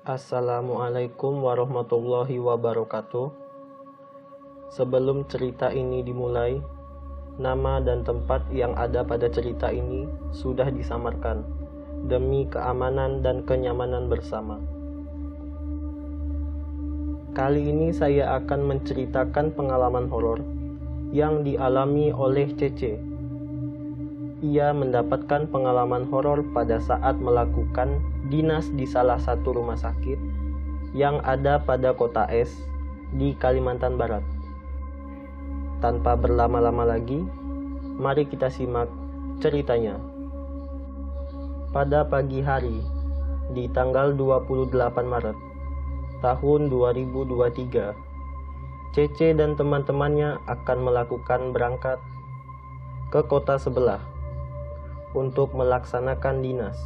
Assalamualaikum warahmatullahi wabarakatuh. Sebelum cerita ini dimulai, nama dan tempat yang ada pada cerita ini sudah disamarkan demi keamanan dan kenyamanan bersama. Kali ini saya akan menceritakan pengalaman horor yang dialami oleh Cece. Ia mendapatkan pengalaman horor pada saat melakukan dinas di salah satu rumah sakit yang ada pada kota S di Kalimantan Barat. Tanpa berlama-lama lagi, mari kita simak ceritanya. Pada pagi hari, di tanggal 28 Maret tahun 2023, Cece dan teman-temannya akan melakukan berangkat ke kota sebelah untuk melaksanakan dinas.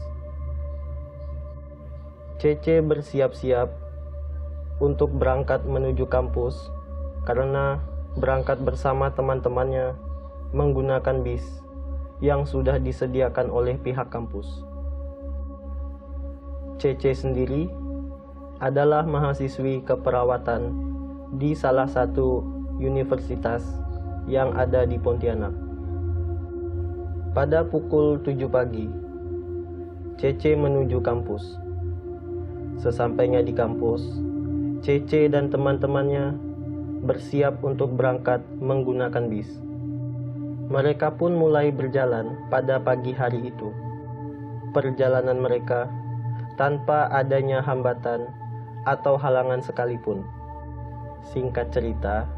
Cece bersiap-siap untuk berangkat menuju kampus karena berangkat bersama teman-temannya menggunakan bis yang sudah disediakan oleh pihak kampus. Cece sendiri adalah mahasiswi keperawatan di salah satu universitas yang ada di Pontianak. Pada pukul 7 pagi, Cece menuju kampus. Sesampainya di kampus, Cece dan teman-temannya bersiap untuk berangkat menggunakan bis. Mereka pun mulai berjalan pada pagi hari itu. Perjalanan mereka tanpa adanya hambatan atau halangan sekalipun. Singkat cerita,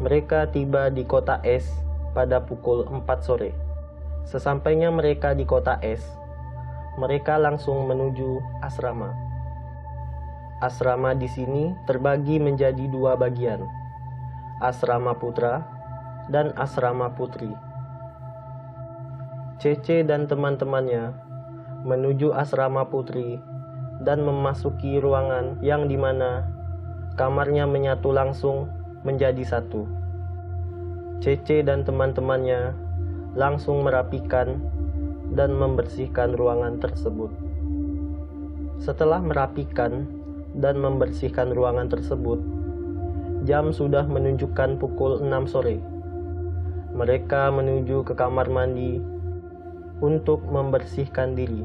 mereka tiba di kota S pada pukul 4 sore. Sesampainya mereka di kota S, mereka langsung menuju asrama. Asrama di sini terbagi menjadi dua bagian, asrama putra dan asrama putri. Cece dan teman-temannya menuju asrama putri dan memasuki ruangan yang dimana kamarnya menyatu langsung menjadi satu. Cece dan teman-temannya langsung merapikan dan membersihkan ruangan tersebut. Setelah merapikan dan membersihkan ruangan tersebut, jam sudah menunjukkan pukul 6 sore. Mereka menuju ke kamar mandi untuk membersihkan diri.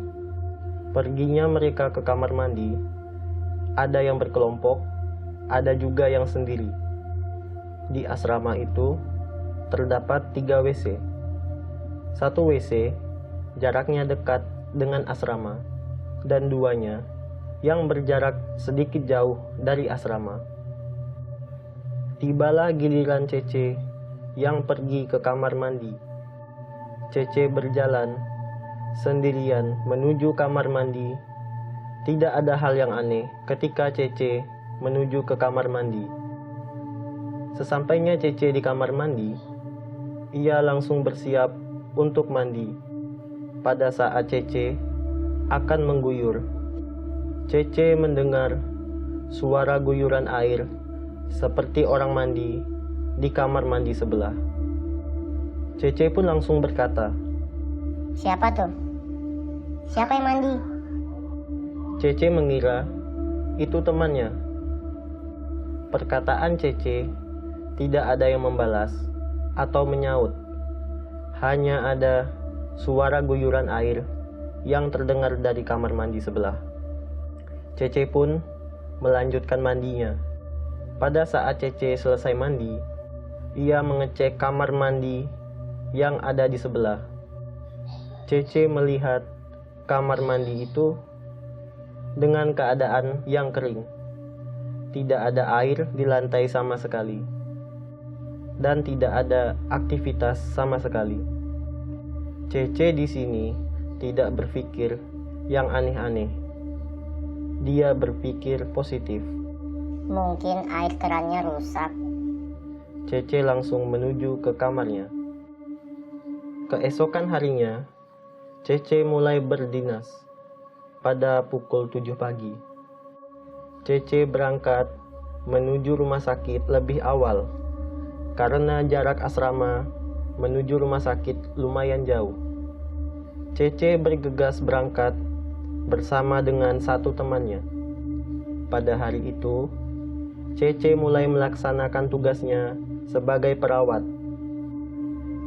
Perginya mereka ke kamar mandi, ada yang berkelompok, ada juga yang sendiri. Di asrama itu terdapat 3 WC. Satu WC jaraknya dekat dengan asrama dan duanya yang berjarak sedikit jauh dari asrama. Tibalah giliran Cece yang pergi ke kamar mandi. Cece berjalan sendirian menuju kamar mandi. Tidak ada hal yang aneh ketika Cece menuju ke kamar mandi. Sesampainya Cece di kamar mandi, ia langsung bersiap untuk mandi. Pada saat Cece akan mengguyur, Cece mendengar suara guyuran air seperti orang mandi di kamar mandi sebelah. Cece pun langsung berkata, "Siapa tuh? Siapa yang mandi?" Cece mengira itu temannya. Perkataan Cece tidak ada yang membalas atau menyaut. Hanya ada suara guyuran air yang terdengar dari kamar mandi sebelah. Cece pun melanjutkan mandinya. Pada saat Cece selesai mandi, ia mengecek kamar mandi yang ada di sebelah. Cece melihat kamar mandi itu dengan keadaan yang kering. Tidak ada air di lantai sama sekali, dan tidak ada aktivitas sama sekali. Cece di sini tidak berpikir yang aneh-aneh. Dia berpikir positif. Mungkin air kerannya rusak. Cece langsung menuju ke kamarnya. Keesokan harinya, Cece mulai berdinas pada pukul 7 pagi. Cece berangkat menuju rumah sakit lebih awal karena jarak asrama menuju rumah sakit lumayan jauh. Cece bergegas berangkat bersama dengan satu temannya. pada hari itu, Cece mulai melaksanakan tugasnya sebagai perawat.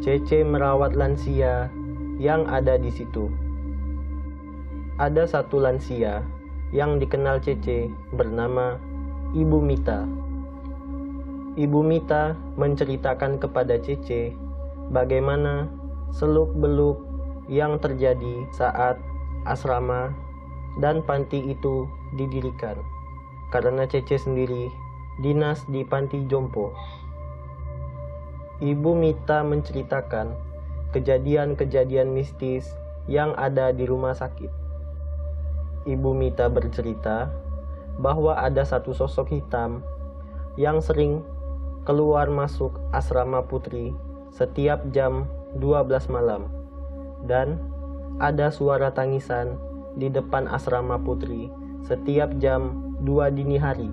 Cece merawat lansia yang ada di situ. Ada satu lansia yang dikenal Cece bernama Ibu Mita. Ibu Mita menceritakan kepada Cece bagaimana seluk-beluk yang terjadi saat asrama dan panti itu didirikan, karena Cece sendiri dinas di panti jompo. Ibu Mita menceritakan kejadian-kejadian mistis yang ada di rumah sakit. Ibu Mita bercerita bahwa ada satu sosok hitam yang sering keluar masuk asrama putri setiap jam 12 malam, dan ada suara tangisan di depan asrama putri setiap jam 2 dini hari.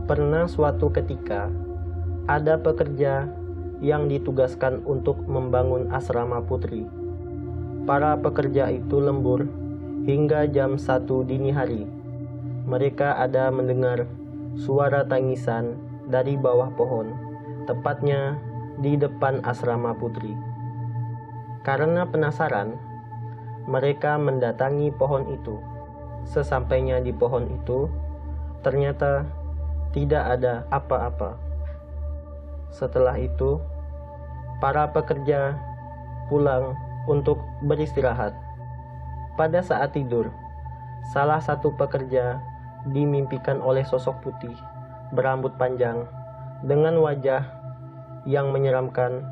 Pernah suatu ketika ada pekerja yang ditugaskan untuk membangun asrama putri. Para pekerja itu lembur hingga jam 1 dini hari. Mereka ada mendengar suara tangisan dari bawah pohon, tepatnya di depan asrama putri. Karena penasaran, mereka mendatangi pohon itu. Sesampainya di pohon itu, ternyata tidak ada apa-apa. Setelah itu, para pekerja pulang untuk beristirahat. Pada saat tidur, salah satu pekerja dimimpikan oleh sosok putih berambut panjang dengan wajah yang menyeramkan,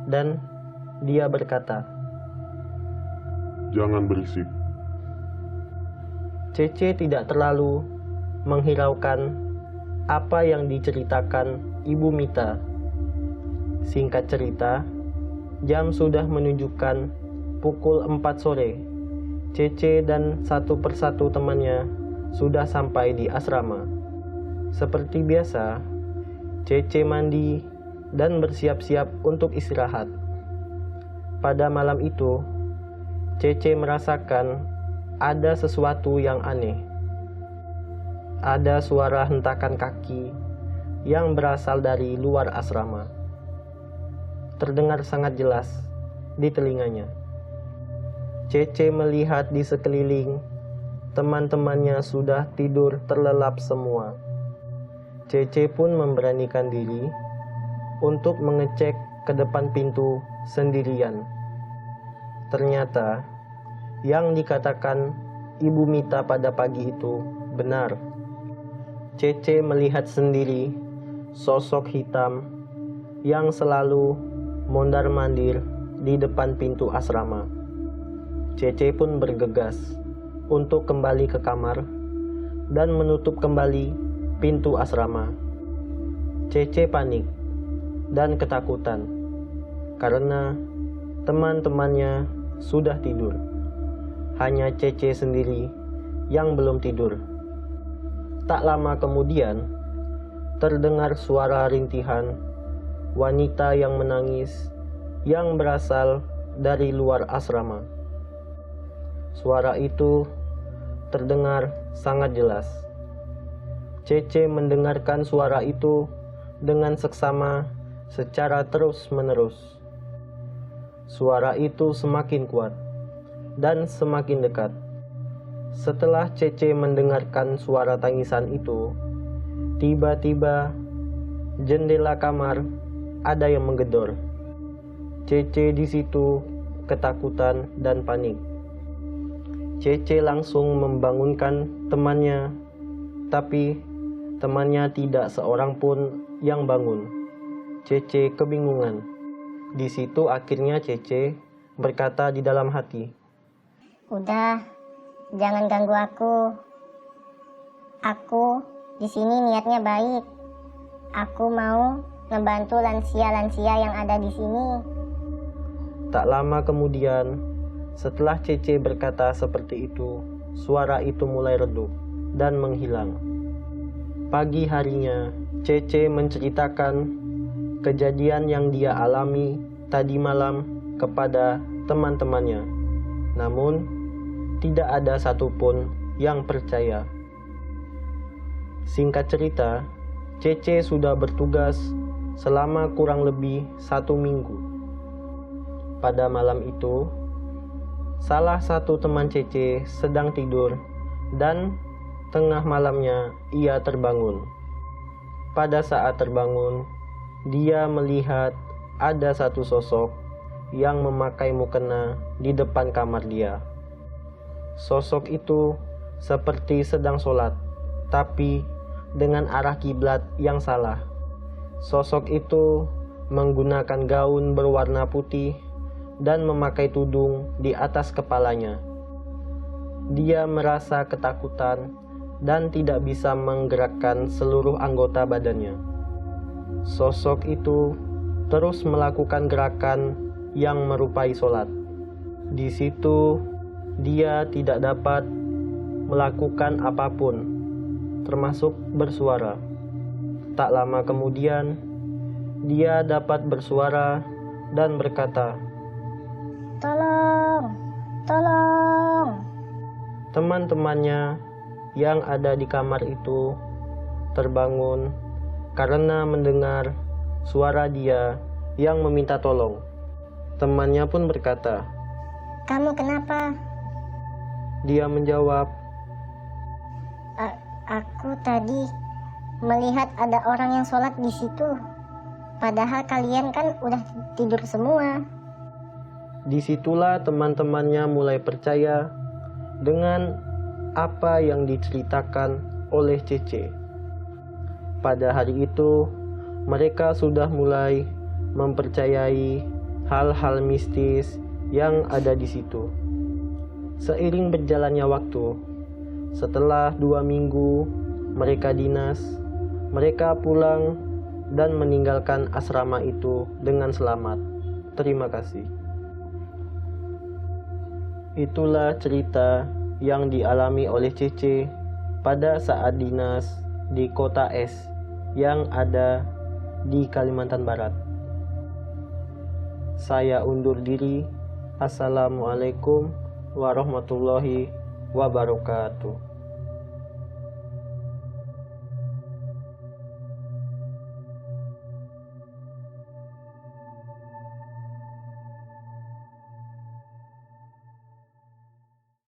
dan dia berkata, "Jangan berisik." Cece tidak terlalu menghiraukan apa yang diceritakan Ibu Mita. Singkat cerita, jam sudah menunjukkan pukul 4 sore. Cece dan satu persatu temannya sudah sampai di asrama. Seperti biasa, Cece mandi dan bersiap-siap untuk istirahat. Pada malam itu, Cece merasakan ada sesuatu yang aneh. Ada suara hentakan kaki yang berasal dari luar asrama. Terdengar sangat jelas di telinganya. Cece melihat di sekeliling, teman-temannya sudah tidur terlelap semua. Cece pun memberanikan diri untuk mengecek ke depan pintu sendirian. Ternyata, yang dikatakan Ibu Mita pada pagi itu benar. Cece melihat sendiri sosok hitam yang selalu mondar-mandir di depan pintu asrama. Cece pun bergegas untuk kembali ke kamar dan menutup kembali pintu asrama. Cece panik dan ketakutan karena teman-temannya sudah tidur. Hanya Cece sendiri yang belum tidur. Tak lama kemudian, terdengar suara rintihan wanita yang menangis yang berasal dari luar asrama. Suara itu terdengar sangat jelas. Cece mendengarkan suara itu dengan seksama secara terus-menerus. Suara itu semakin kuat dan semakin dekat. Setelah Cece mendengarkan suara tangisan itu, tiba-tiba jendela kamar ada yang menggedor. Cece di situ ketakutan dan panik. Cece langsung membangunkan temannya, tapi temannya tidak seorang pun yang bangun. Cece kebingungan. Di situ akhirnya Cece berkata di dalam hati, Udah, jangan ganggu aku. Aku di sini niatnya baik. Aku mau ngebantu lansia-lansia yang ada di sini. Tak lama kemudian, setelah Cece berkata seperti itu, suara itu mulai redup dan menghilang. Pagi harinya, Cece menceritakan kejadian yang dia alami tadi malam kepada teman-temannya. Namun, tidak ada satupun yang percaya. Singkat cerita, Cece sudah bertugas selama kurang lebih 1 minggu. Pada malam itu, salah satu teman Cece sedang tidur dan tengah malamnya ia terbangun. Pada saat terbangun, dia melihat ada satu sosok yang memakai mukena di depan kamar dia. Sosok itu seperti sedang sholat, tapi dengan arah kiblat yang salah. Sosok itu menggunakan gaun berwarna putih dan memakai tudung di atas kepalanya. Dia merasa ketakutan dan tidak bisa menggerakkan seluruh anggota badannya. Sosok itu terus melakukan gerakan yang merupai sholat. Di situ dia tidak dapat melakukan apapun, termasuk bersuara. Tak lama kemudian, dia dapat bersuara dan berkata, Tolong, tolong. Teman-temannya yang ada di kamar itu terbangun karena mendengar suara dia yang meminta tolong. Temannya pun berkata, Kamu kenapa? Dia menjawab, Aku tadi melihat ada orang yang sholat di situ. Padahal kalian kan udah tidur semua. Disitulah teman-temannya mulai percaya dengan apa yang diceritakan oleh Cece. Pada hari itu, mereka sudah mulai mempercayai hal-hal mistis yang ada di situ. Seiring berjalannya waktu, setelah 2 minggu mereka dinas, mereka pulang dan meninggalkan asrama itu dengan selamat. Terima kasih. Itulah cerita yang dialami oleh Cece pada saat dinas di kota Es yang ada di Kalimantan Barat. Saya undur diri. Assalamualaikum warahmatullahi wabarakatuh.